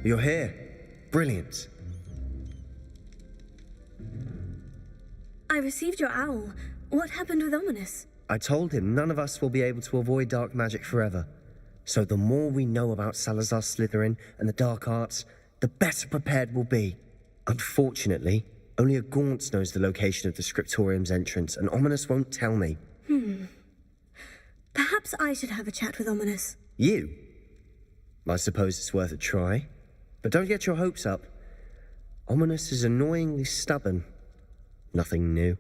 You're here. Brilliant. I received your owl. What happened with Ominous? I told him none of us will be able to avoid dark magic forever. So the more we know about Salazar Slytherin and the dark arts, the better prepared we'll be. Unfortunately, only a Gaunt knows the location of the Scriptorium's entrance, and Ominous won't tell me. Perhaps I should have a chat with Ominous. You? I suppose it's worth a try. But don't get your hopes up. Ominous is annoyingly stubborn. Nothing new.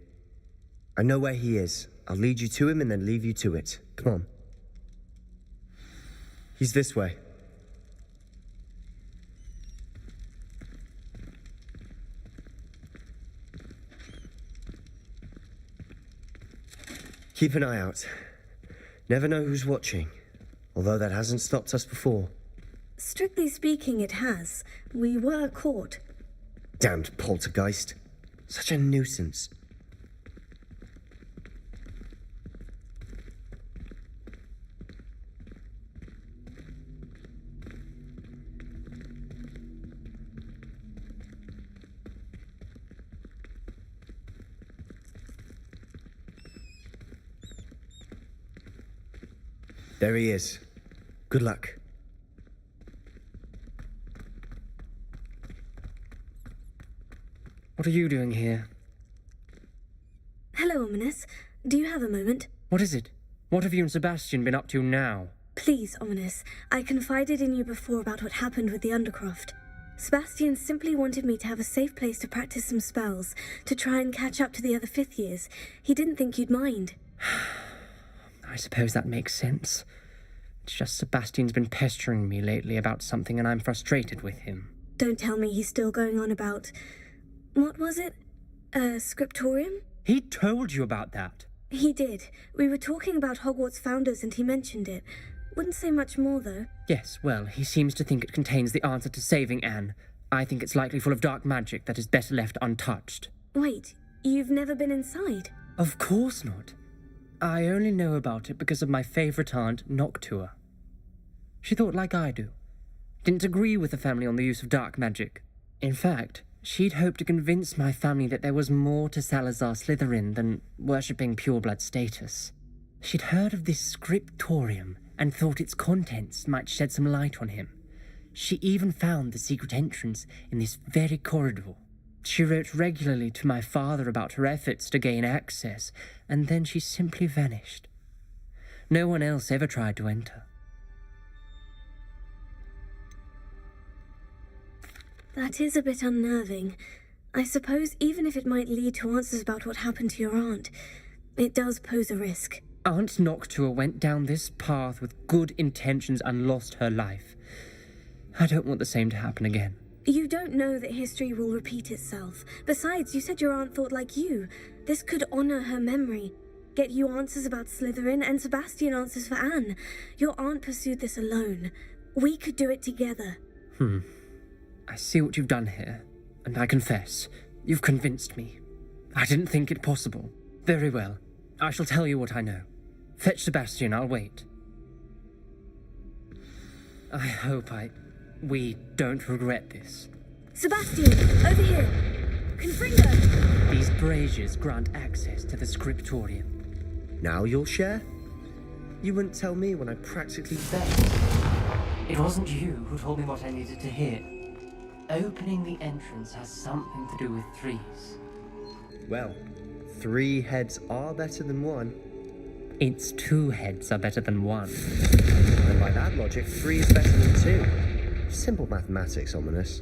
I know where he is. I'll lead you to him and then leave you to it. Come on. He's this way. Keep an eye out. Never know who's watching. Although that hasn't stopped us before. Strictly speaking, it has. We were caught. Damned poltergeist. Such a nuisance. There he is. Good luck. What are you doing here? Hello, Ominous. Do you have a moment? What is it? What have you and Sebastian been up to now? Please, Ominous. I confided in you before about what happened with the Undercroft. Sebastian simply wanted me to have a safe place to practice some spells, to try and catch up to the other fifth years. He didn't think you'd mind. I suppose that makes sense. It's just Sebastian's been pestering me lately about something and I'm frustrated with him. Don't tell me he's still going on about... What was it? Scriptorium? He told you about that? He did. We were talking about Hogwarts founders and he mentioned it. Wouldn't say much more, though. Yes, well, he seems to think it contains the answer to saving Anne. I think it's likely full of dark magic that is better left untouched. Wait, you've never been inside? Of course not. I only know about it because of my favourite aunt, Noctua. She thought like I do. Didn't agree with the family on the use of dark magic. In fact, she'd hoped to convince my family that there was more to Salazar Slytherin than worshipping pureblood status. She'd heard of this scriptorium and thought its contents might shed some light on him. She even found the secret entrance in this very corridor. She wrote regularly to my father about her efforts to gain access, and then she simply vanished. No one else ever tried to enter. That is a bit unnerving. I suppose even if it might lead to answers about what happened to your aunt, it does pose a risk. Aunt Noctua went down this path with good intentions and lost her life. I don't want the same to happen again. You don't know that history will repeat itself. Besides, you said your aunt thought like you. This could honor her memory. Get you answers about Slytherin and Sebastian answers for Anne. Your aunt pursued this alone. We could do it together. I see what you've done here, and I confess, you've convinced me. I didn't think it possible. Very well. I shall tell you what I know. Fetch Sebastian, I'll wait. I hope we don't regret this. Sebastian, over here! Confringo! These braziers grant access to the scriptorium. Now you'll share? You wouldn't tell me when I practically begged. It wasn't you who told me what I needed to hear. Opening the entrance has something to do with threes. Well, 3 heads are better than 1. Its 2 heads are better than 1. And by that logic, 3 is better than 2. Simple mathematics, Ominous.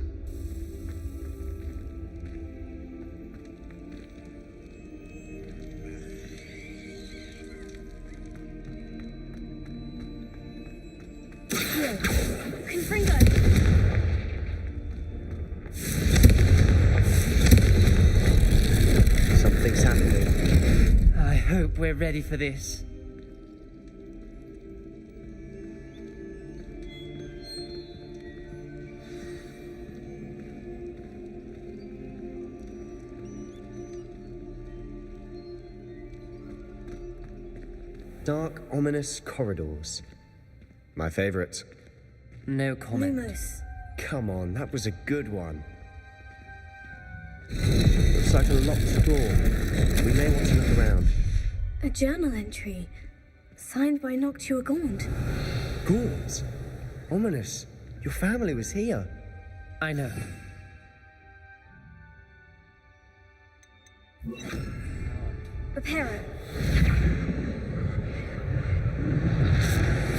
Confringo! Something's happening. I hope we're ready for this. Dark, ominous corridors. My favorite. No comment. Lumos. Come on, that was a good one. Looks like a locked door. We may want to look around. A journal entry, signed by Noctua Gaunt. Gaunt? Ominous. Your family was here. I know. Reparo.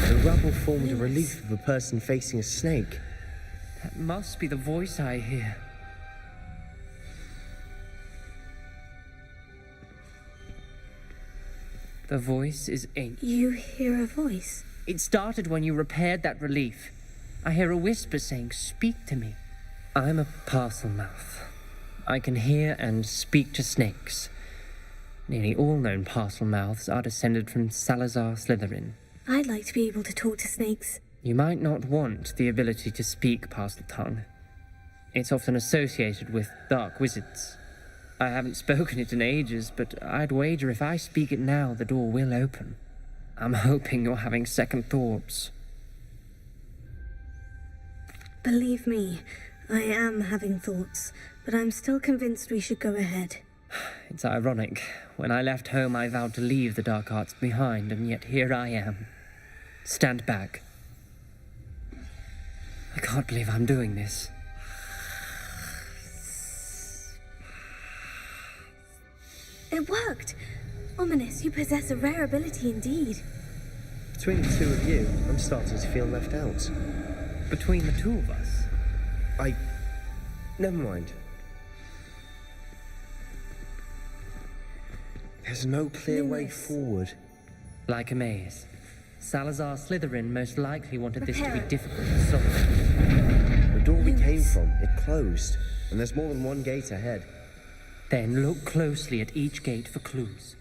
The rubble formed a relief of a person facing a snake. That must be the voice I hear. The voice is ancient. You hear a voice? It started when you repaired that relief. I hear a whisper saying, "Speak to me." I'm a parcel mouth. I can hear and speak to snakes. Nearly all known parcel mouths are descended from Salazar Slytherin. I'd like to be able to talk to snakes. You might not want the ability to speak parcel tongue. It's often associated with dark wizards. I haven't spoken it in ages, but I'd wager if I speak it now, the door will open. I'm hoping you're having second thoughts. Believe me, I am having thoughts, but I'm still convinced we should go ahead. It's ironic. When I left home, I vowed to leave the dark arts behind, and yet here I am. Stand back. I can't believe I'm doing this. It worked! Ominous, you possess a rare ability indeed. Between the two of you, I'm starting to feel left out. Between the two of us? Never mind. There's no clear way Lewis. forward. Like a maze. Salazar Slytherin most likely wanted this to be Prepare. difficult to solve. The door we came Lewis. from, it closed, and there's more than one gate ahead. Then look closely at each gate for clues.